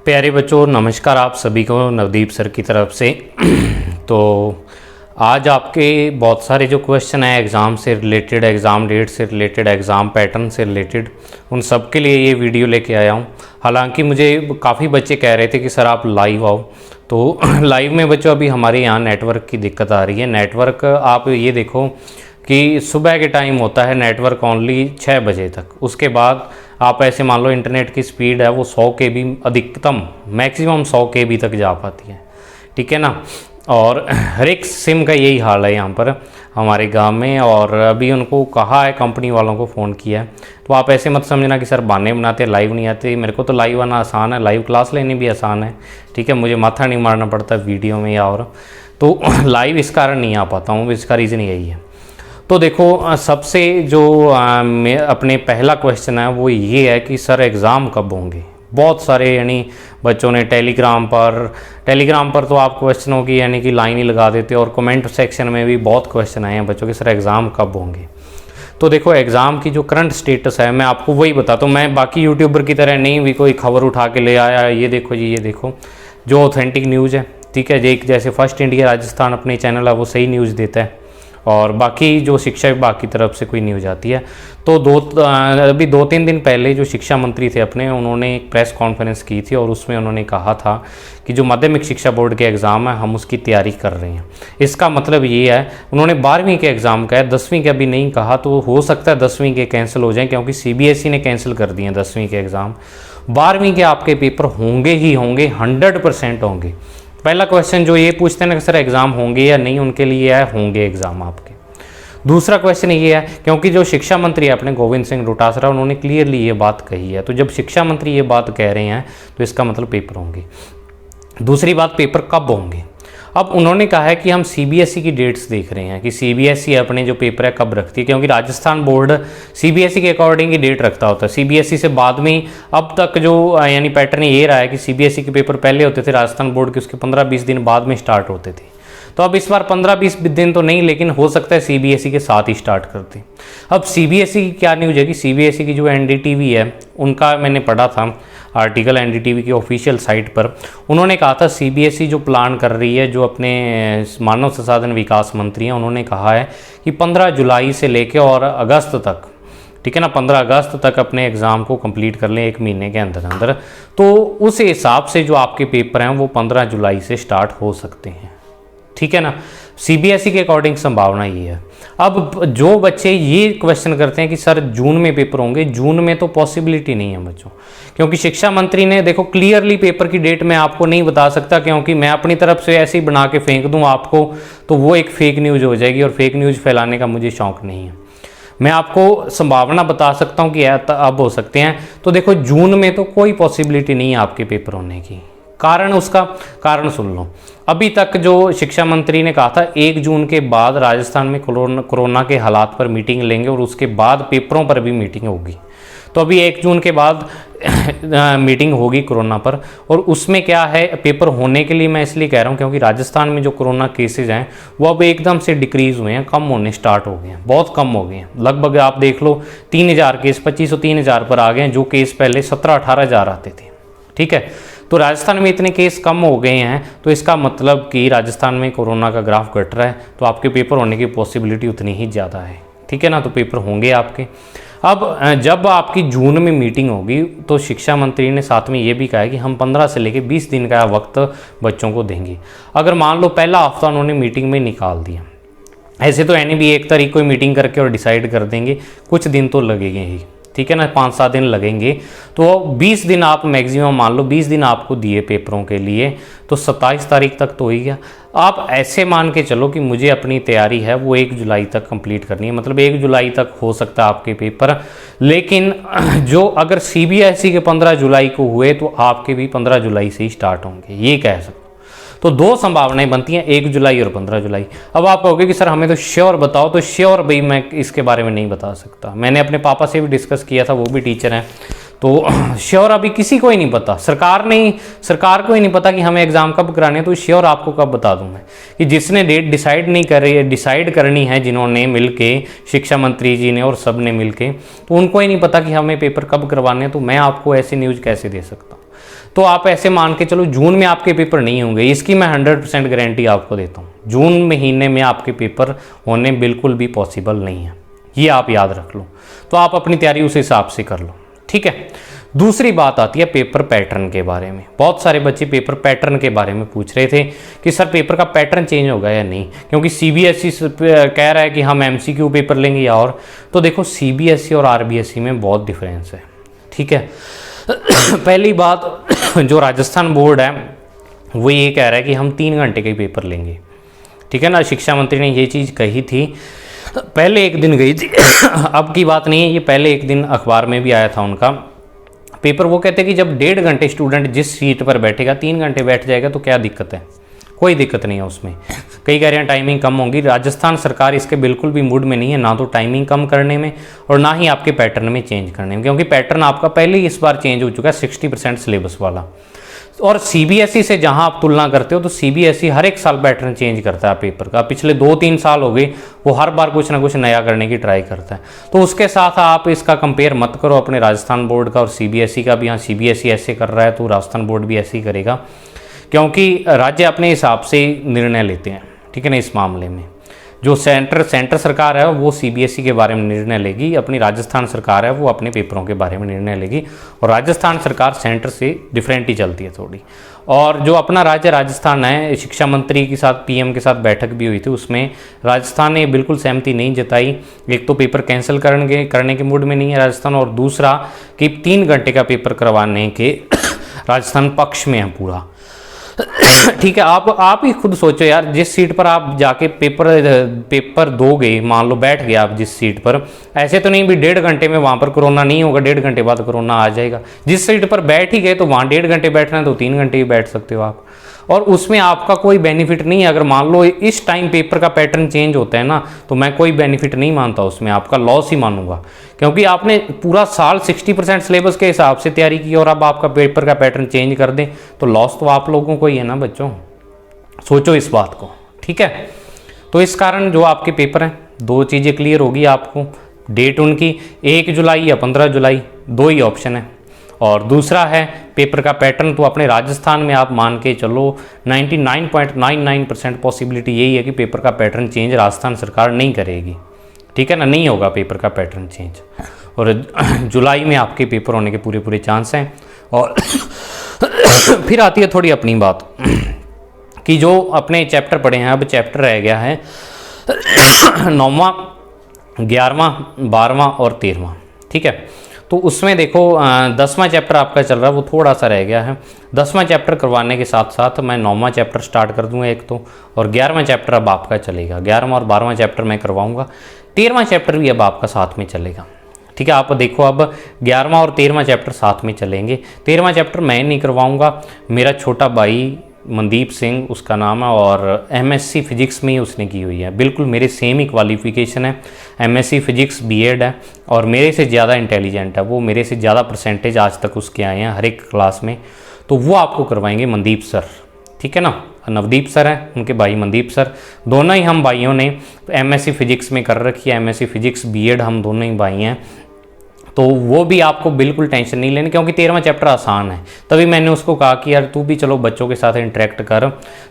प्यारे बच्चों, नमस्कार आप सभी को नवदीप सर की तरफ से। तो आज आपके बहुत सारे जो क्वेश्चन हैं एग्ज़ाम से रिलेटेड, एग्ज़ाम डेट से रिलेटेड, एग्ज़ाम पैटर्न से रिलेटेड, उन सब के लिए ये वीडियो लेके आया हूँ। हालांकि मुझे काफ़ी बच्चे कह रहे थे कि सर आप लाइव आओ, तो लाइव में बच्चों अभी हमारे यहाँ नेटवर्क की दिक्कत आ रही है। नेटवर्क आप ये देखो कि सुबह के टाइम होता है नेटवर्क ओनली 6 बजे तक, उसके बाद आप ऐसे मान लो इंटरनेट की स्पीड है वो 100 KB अधिकतम, मैक्सिमम 100 KB तक जा पाती है, ठीक है ना। और हर एक सिम का यही हाल है यहाँ पर हमारे गांव में। और अभी उनको कहा है, कंपनी वालों को फ़ोन किया है, तो आप ऐसे मत समझना कि सर बहाने बनाते लाइव नहीं आते। मेरे को तो लाइव आना आसान है, लाइव क्लास लेनी भी आसान है, ठीक है। मुझे माथा नहीं मारना पड़ता वीडियो में या और, तो लाइव इस कारण नहीं आ पाता हूँ, इसका रीज़न यही है। तो देखो सबसे जो अपने पहला क्वेश्चन है वो ये है कि सर एग्ज़ाम कब होंगे। बहुत सारे यानी बच्चों ने टेलीग्राम पर तो आप क्वेश्चनों की यानी कि लाइन ही लगा देते, और कमेंट सेक्शन में भी बहुत क्वेश्चन आए हैं बच्चों के, सर एग्ज़ाम कब होंगे। तो देखो एग्ज़ाम की जो करंट स्टेटस है मैं आपको वही बताता हूँ। मैं बाकी यूट्यूबर की तरह नहीं भी कोई खबर उठा के ले आया, ये देखो जी, ये देखो जो ऑथेंटिक न्यूज़ है, ठीक है। जैसे फर्स्ट इंडिया राजस्थान अपने चैनल है वो सही न्यूज़ देता है, और बाकी जो शिक्षा विभाग की तरफ से कोई न्यूज़ आती है। तो अभी 2-3 दिन पहले जो शिक्षा मंत्री थे अपने, उन्होंने एक प्रेस कॉन्फ्रेंस की थी और उसमें उन्होंने कहा था कि जो माध्यमिक शिक्षा बोर्ड के एग्ज़ाम है हम उसकी तैयारी कर रहे हैं। इसका मतलब ये है, उन्होंने 12वीं के एग्ज़ाम का है, 10वीं के अभी नहीं कहा, तो हो सकता है 10वीं के कैंसिल हो जाएँ, क्योंकि CBSE ने कैंसिल कर दिए हैं 10वीं के एग्ज़ाम। 12वीं के आपके पेपर होंगे ही होंगे, 100% होंगे। पहला क्वेश्चन जो ये पूछते हैं ना कि सर एग्ज़ाम होंगे या नहीं, उनके लिए है होंगे एग्ज़ाम आपके। दूसरा क्वेश्चन ये है, क्योंकि जो शिक्षा मंत्री है अपने गोविंद सिंह डोटासरा, उन्होंने क्लियरली ये बात कही है, तो जब शिक्षा मंत्री ये बात कह रहे हैं तो इसका मतलब पेपर होंगे। दूसरी बात, पेपर कब होंगे। अब उन्होंने कहा है कि हम CBSE की डेट्स देख रहे हैं कि CBSE अपने जो पेपर है कब रखती है, क्योंकि राजस्थान बोर्ड CBSE के अकॉर्डिंग ही डेट रखता होता है। CBSE से बाद में अब तक जो यानी पैटर्न ये रहा है कि CBSE के पेपर पहले होते थे राजस्थान बोर्ड के, उसके 15-20 दिन बाद में स्टार्ट होते थे। तो अब इस बार 15-20 दिन तो नहीं, लेकिन हो सकता है CBSE के साथ ही स्टार्ट करते। अब CBSE की क्या न्यूज़ है कि CBSE की जो NDTV है उनका मैंने पढ़ा था आर्टिकल NDTV की ऑफिशियल साइट पर। उन्होंने कहा था CBSE जो प्लान कर रही है, जो अपने मानव संसाधन विकास मंत्री हैं, उन्होंने कहा है कि 15 जुलाई से लेकर और अगस्त तक, ठीक है ना, 15 अगस्त तक अपने एग्ज़ाम को कंप्लीट कर लें 1 महीने के अंदर अंदर। तो उस हिसाब से जो आपके पेपर हैं वो 15 जुलाई से स्टार्ट हो सकते हैं, ठीक है ना। CBSE के अकॉर्डिंग संभावना ये है। अब जो बच्चे ये क्वेश्चन करते हैं कि सर जून में पेपर होंगे, जून में तो पॉसिबिलिटी नहीं है बच्चों, क्योंकि शिक्षा मंत्री ने देखो क्लियरली पेपर की डेट मैं आपको नहीं बता सकता, क्योंकि मैं अपनी तरफ से ऐसे ही बना के फेंक दूं आपको तो वो एक फेक न्यूज़ हो जाएगी, और फेक न्यूज़ फैलाने का मुझे शौक नहीं है। मैं आपको संभावना बता सकता हूँ कि अब हो सकते हैं। तो देखो जून में तो कोई पॉसिबिलिटी नहीं है आपके पेपर होने की। उसका कारण सुन लो। अभी तक जो शिक्षा मंत्री ने कहा था 1 जून के बाद राजस्थान में कोरोना के हालात पर मीटिंग लेंगे और उसके बाद पेपरों पर भी मीटिंग होगी। तो अभी 1 जून के बाद मीटिंग होगी कोरोना पर, और उसमें क्या है, पेपर होने के लिए मैं इसलिए कह रहा हूँ क्योंकि राजस्थान में जो कोरोना केसेज हैं वो अब एकदम से डिक्रीज़ हुए हैं, कम होने स्टार्ट हो गए हैं, बहुत कम हो गए हैं। लगभग आप देख लो 3000 केस 2500-3000 पर आ गए हैं, जो केस पहले 17-18 हज़ार आते थे, ठीक है। तो राजस्थान में इतने केस कम हो गए हैं, तो इसका मतलब कि राजस्थान में कोरोना का ग्राफ घट रहा है, तो आपके पेपर होने की पॉसिबिलिटी उतनी ही ज़्यादा है, ठीक है ना। तो पेपर होंगे आपके। अब जब आपकी जून में मीटिंग होगी तो शिक्षा मंत्री ने साथ में ये भी कहा है कि हम 15 से लेकर 20 दिन का वक्त बच्चों को देंगे। अगर मान लो पहला हफ्ता उन्होंने मीटिंग में निकाल दिया, ऐसे तो यानी भी 1 तारीख को मीटिंग करके और डिसाइड कर देंगे, कुछ दिन तो लगेंगे ही, ठीक है ना, 5-7 दिन लगेंगे। तो 20 दिन आप मैक्सिमम मान लो 20 दिन आपको दिए पेपरों के लिए, तो 27 तारीख तक तो हो ही गया। आप ऐसे मान के चलो कि मुझे अपनी तैयारी है वो 1 जुलाई तक कंप्लीट करनी है, मतलब 1 जुलाई तक हो सकता है आपके पेपर। लेकिन जो अगर CBSE के 15 जुलाई को हुए तो आपके भी 15 जुलाई से ही स्टार्ट होंगे, ये कह सकते। तो 2 संभावनाएं बनती हैं, 1 जुलाई और 15 जुलाई। अब आप कहोगे कि सर हमें तो श्योर बताओ, तो श्योर भाई मैं इसके बारे में नहीं बता सकता। मैंने अपने पापा से भी डिस्कस किया था, वो भी टीचर हैं, तो श्योर अभी किसी को ही नहीं पता, सरकार को ही नहीं पता कि हमें एग्ज़ाम कब कराने हैं। तो श्योर आपको कब बता दूं मैं कि जिसने डेट डिसाइड करनी है, जिन्होंने मिलके, शिक्षा मंत्री जी ने और सब ने मिलके, तो उनको ही नहीं पता कि हमें पेपर कब करवाने हैं। तो मैं आपको ऐसी न्यूज़ कैसे दे सकता हूँ। तो आप ऐसे मान के चलो जून में आपके पेपर नहीं होंगे, इसकी मैं 100% गारंटी आपको देता हूँ। जून महीने में आपके पेपर होने बिल्कुल भी पॉसिबल नहीं है, ये आप याद रख लो। तो आप अपनी तैयारी उस हिसाब से कर लो, ठीक है। दूसरी बात आती है पेपर पैटर्न के बारे में। बहुत सारे बच्चे पेपर पैटर्न के बारे में पूछ रहे थे कि सर पेपर का पैटर्न चेंज होगा या नहीं, क्योंकि सीबीएसई कह रहा है कि हम एमसीक्यू पेपर लेंगे या और। तो देखो सीबीएसई और आरबीएसई में बहुत डिफरेंस है, ठीक है। पहली बात, जो राजस्थान बोर्ड है वो ये कह रहा है कि हम 3 घंटे के पेपर लेंगे, ठीक है ना। शिक्षा मंत्री ने ये चीज़ कही थी, पहले एक दिन गई थी अब की बात नहीं है, ये पहले एक दिन अखबार में भी आया था उनका पेपर। वो कहते हैं कि जब 1.5 घंटे स्टूडेंट जिस सीट पर बैठेगा 3 घंटे बैठ जाएगा तो क्या दिक्कत है, कोई दिक्कत नहीं है उसमें। कई कह रहे हैं टाइमिंग कम होगी, राजस्थान सरकार इसके बिल्कुल भी मूड में नहीं है, ना तो टाइमिंग कम करने में और ना ही आपके पैटर्न में चेंज करने में, क्योंकि पैटर्न आपका पहले ही इस बार चेंज हो चुका है 60% सिलेबस वाला। और सीबीएसई से जहां आप तुलना करते हो तो सीबीएसई हर एक साल पैटर्न चेंज करता है पेपर का। पिछले 2-3 साल हो गए वो हर बार कुछ ना कुछ नया करने की ट्राई करता है। तो उसके साथ आप इसका कंपेयर मत करो अपने राजस्थान बोर्ड का और सीबीएसई का भी। हाँ, सीबीएसई ऐसे कर रहा है तो राजस्थान बोर्ड भी ऐसे ही करेगा, क्योंकि राज्य अपने हिसाब से निर्णय लेते हैं, ठीक है ना। इस मामले में जो सेंटर सरकार है वो सीबीएसई के बारे में निर्णय लेगी, अपनी राजस्थान सरकार है वो अपने पेपरों के बारे में निर्णय लेगी। और राजस्थान सरकार सेंटर से डिफरेंट ही चलती है थोड़ी। और जो अपना राज्य राजस्थान है, शिक्षा मंत्री के साथ पीएम के साथ बैठक भी हुई थी, उसमें राजस्थान ने बिल्कुल सहमति नहीं जताई। एक तो पेपर कैंसिल करने के मूड में नहीं है राजस्थान, और दूसरा कि 3 घंटे का पेपर करवाने के राजस्थान पक्ष में है पूरा, ठीक है। आप ही खुद सोचो यार, जिस सीट पर आप जाके पेपर दोगे, मान लो बैठ गए आप जिस सीट पर, ऐसे तो नहीं भी 1.5 घंटे में वहां पर कोरोना नहीं होगा, 1.5 घंटे बाद कोरोना आ जाएगा। जिस सीट पर बैठ ही गए तो वहां 1.5 घंटे बैठना है तो 3 घंटे ही बैठ सकते हो आप, और उसमें आपका कोई बेनिफिट नहीं है। अगर मान लो इस टाइम पेपर का पैटर्न चेंज होता है ना, तो मैं कोई बेनिफिट नहीं मानता उसमें, आपका लॉस ही मानूंगा, क्योंकि आपने पूरा साल 60% सिलेबस के हिसाब से तैयारी की और अब आपका पेपर का पैटर्न चेंज कर दें तो लॉस तो आप लोगों को ही है ना बच्चों। सोचो इस बात को, ठीक है। तो इस कारण जो आपके पेपर हैं, 2 चीज़ें क्लियर होगी आपको। डेट उनकी 1 जुलाई या 15 जुलाई, 2 ही ऑप्शन है। और दूसरा है पेपर का पैटर्न, तो अपने राजस्थान में आप मान के चलो 99.99% पॉसिबिलिटी यही है कि पेपर का पैटर्न चेंज राजस्थान सरकार नहीं करेगी, ठीक है ना, नहीं होगा पेपर का पैटर्न चेंज। और जुलाई में आपके पेपर होने के पूरे चांस हैं। और फिर आती है थोड़ी अपनी बात कि जो अपने चैप्टर पढ़े हैं, अब चैप्टर रह गया है 9वां, 11वां, 12वां और 13वां, ठीक है। तो उसमें देखो 10वां चैप्टर आपका चल रहा है, वो थोड़ा सा रह गया है। 10वां चैप्टर करवाने के साथ साथ मैं 9वां चैप्टर स्टार्ट कर दूंगा एक तो, और 11वां चैप्टर अब आपका चलेगा। 11वां और 12वां चैप्टर मैं करवाऊंगा, 13वां चैप्टर भी अब आपका साथ में चलेगा, ठीक है। आप देखो अब 11वां और 13वां चैप्टर साथ में चलेंगे। 13वां चैप्टर मैं नहीं करवाऊंगा, मेरा छोटा भाई मनदीप सिंह उसका नाम है, और एमएससी फिजिक्स में ही उसने की हुई है, बिल्कुल मेरे सेम ही क्वालिफिकेशन है, एमएससी फिजिक्स बीएड है, और मेरे से ज़्यादा इंटेलिजेंट है वो, मेरे से ज़्यादा परसेंटेज आज तक उसके आए हैं हर एक क्लास में। तो वो आपको करवाएंगे मनदीप सर, ठीक है ना। नवदीप सर हैं, उनके भाई मनदीप सर, दोनों ही हम भाइयों ने एमएससी फिजिक्स में कर रखी है, एमएससी फिजिक्स बीएड हम दोनों ही भाई हैं। तो वो भी आपको बिल्कुल टेंशन नहीं लेनी, क्योंकि 13वां चैप्टर आसान है। तभी मैंने उसको कहा कि यार तू भी चलो बच्चों के साथ इंटरेक्ट कर,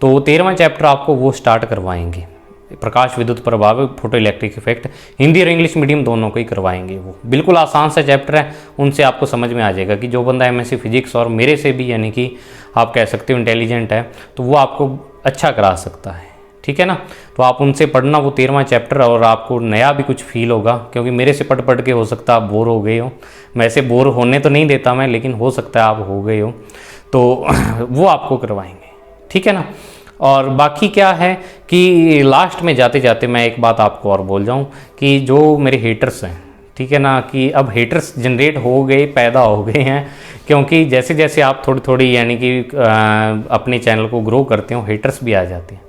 तो 13वां चैप्टर आपको वो स्टार्ट करवाएंगे, प्रकाश विद्युत प्रभाव, फोटो इलेक्ट्रिक इफेक्ट, हिंदी और इंग्लिश मीडियम दोनों को ही करवाएंगे। वो बिल्कुल आसान सा चैप्टर है, उनसे आपको समझ में आ जाएगा कि जो बंदा एमएससी फिजिक्स और मेरे से भी यानी कि आप कह सकते हो इंटेलिजेंट है, तो वो आपको अच्छा करा सकता है, ठीक है ना। तो आप उनसे पढ़ना वो 13वां चैप्टर, और आपको नया भी कुछ फील होगा, क्योंकि मेरे से पढ़ के हो सकता है आप बोर हो गए हो। वैसे बोर होने तो नहीं देता मैं, लेकिन हो सकता है आप हो गए हो, तो वो आपको करवाएंगे, ठीक है ना। और बाकी क्या है कि लास्ट में जाते जाते मैं एक बात आपको और बोल जाऊं कि जो मेरे हेटर्स हैं, ठीक है ना, कि अब हेटर्स जनरेट हो गए, पैदा हो गए हैं, क्योंकि जैसे जैसे आप थोड़ी यानी कि अपने चैनल को ग्रो करते हो, हेटर्स भी आ जाते हैं।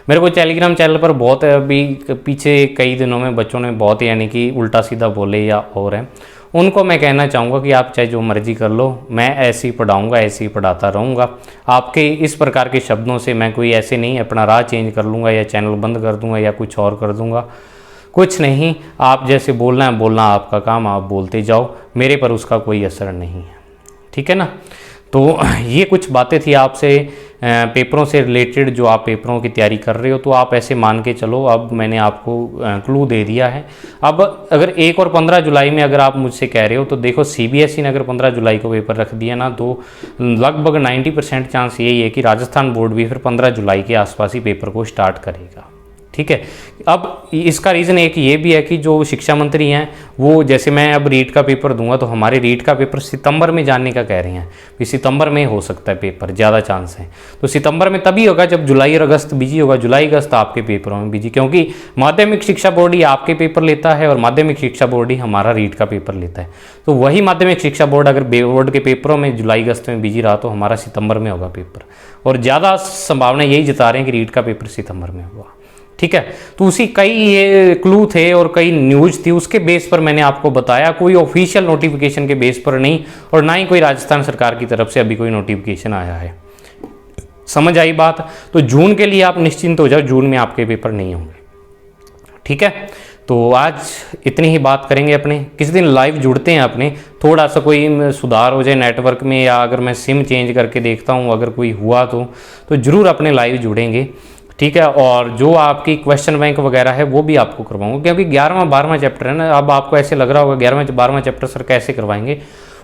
मेरे को टेलीग्राम चैनल पर बहुत अभी पीछे कई दिनों में बच्चों ने बहुत यानी कि उल्टा सीधा बोले या और है, उनको मैं कहना चाहूँगा कि आप चाहे जो मर्जी कर लो, मैं ऐसे ही पढ़ाऊँगा, ऐसे ही पढ़ाता रहूँगा। आपके इस प्रकार के शब्दों से मैं कोई ऐसे नहीं अपना राह चेंज कर लूँगा या चैनल बंद कर दूँगा या कुछ और कर दूँगा, कुछ नहीं। आप जैसे बोलना है बोलना, आपका काम, आप बोलते जाओ, मेरे पर उसका कोई असर नहीं है, ठीक है ना। तो ये कुछ बातें थी आपसे पेपरों से रिलेटेड, जो आप पेपरों की तैयारी कर रहे हो तो आप ऐसे मान के चलो। अब मैंने आपको क्लू दे दिया है। अब अगर 1 और 15 जुलाई में अगर आप मुझसे कह रहे हो तो देखो, CBSE ने अगर 15 जुलाई को पेपर रख दिया ना तो लगभग 90% चांस यही है कि राजस्थान बोर्ड भी फिर 15 जुलाई के आसपास ही पेपर को स्टार्ट करेगा। ठीक है। अब इसका रीज़न एक ये भी है कि जो शिक्षा मंत्री हैं वो, जैसे मैं अब रीट का पेपर दूंगा तो हमारे रीट का पेपर सितंबर में जाने का कह रहे हैं, कि सितंबर में हो सकता है पेपर, ज़्यादा चांस है। तो सितंबर में तभी होगा जब जुलाई और अगस्त बिजी होगा। जुलाई अगस्त आपके पेपरों में बिजी, क्योंकि माध्यमिक शिक्षा बोर्ड ही आपके पेपर लेता है और माध्यमिक शिक्षा बोर्ड ही हमारा रीट का पेपर लेता है। तो वही माध्यमिक शिक्षा बोर्ड अगर बोर्ड के पेपरों में जुलाई अगस्त में बिजी रहा तो हमारा सितंबर में होगा पेपर, और ज़्यादा संभावना यही जता रहे हैं कि रीट का पेपर सितंबर में होगा। ठीक है। तो उसी कई ये क्लू थे और कई न्यूज़ थी, उसके बेस पर मैंने आपको बताया, कोई ऑफिशियल नोटिफिकेशन के बेस पर नहीं, और ना ही कोई राजस्थान सरकार की तरफ से अभी कोई नोटिफिकेशन आया है। समझ आई बात? तो जून के लिए आप निश्चिंत हो जाओ, जून में आपके पेपर नहीं होंगे। ठीक है। तो आज इतनी ही बात करेंगे अपने, किसी दिन लाइव जुड़ते हैं अपने, थोड़ा सा कोई सुधार हो जाए नेटवर्क में, या अगर मैं सिम चेंज करके देखता हूँ अगर कोई हुआ तो ज़रूर अपने लाइव जुड़ेंगे। ठीक है। और जो आपकी क्वेश्चन बैंक वगैरह है वो भी आपको करवाऊंगा, क्योंकि 11वां 12वां चैप्टर है ना। अब आपको ऐसे लग रहा होगा 11वां 12वां चैप्टर सर कैसे करवाएंगे,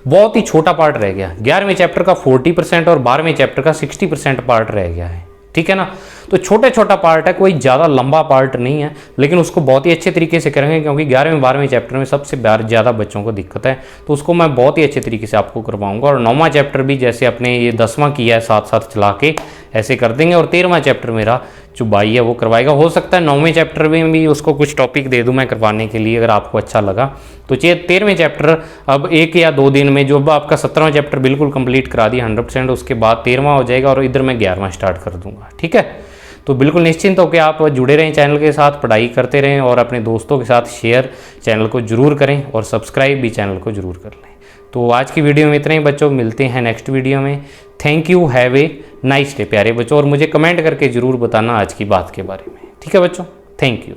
बहुत ही छोटा पार्ट रह गया। 11वें चैप्टर का 40% और 12वें चैप्टर का 60% पार्ट रह गया है। ठीक है ना। तो छोटा छोटा पार्ट है, कोई ज़्यादा लंबा पार्ट नहीं है, लेकिन उसको बहुत ही अच्छे तरीके से करेंगे, क्योंकि 11वें 12वें चैप्टर में सबसे ज़्यादा बच्चों को दिक्कत है, तो उसको मैं बहुत ही अच्छे तरीके से आपको करवाऊंगा। और 9वां चैप्टर भी जैसे अपने ये 10वां किया है साथ साथ चला के ऐसे कर देंगे, और 13वां चैप्टर मेरा जो भाई है वो करवाएगा। हो सकता है 9वें चैप्टर में भी उसको कुछ टॉपिक दे दूं मैं करवाने के लिए, अगर आपको अच्छा लगा तो। 13वें चैप्टर अब 1 या 2 दिन में, जो अब आपका 17वां चैप्टर बिल्कुल कंप्लीट करा दिया 100%, उसके बाद 13वां हो जाएगा और इधर मैं 11वां स्टार्ट कर दूंगा। ठीक है। तो बिल्कुल निश्चिंत होकर आप जुड़े रहें चैनल के साथ, पढ़ाई करते रहें, और अपने दोस्तों के साथ शेयर चैनल को जरूर करें, और सब्सक्राइब भी चैनल को जरूर कर लें। तो आज की वीडियो में इतना ही बच्चों, मिलते हैं नेक्स्ट वीडियो में। Thank you, have a nice day प्यारे बच्चों, और मुझे कमेंट करके ज़रूर बताना आज की बात के बारे में। ठीक है बच्चों, थैंक यू।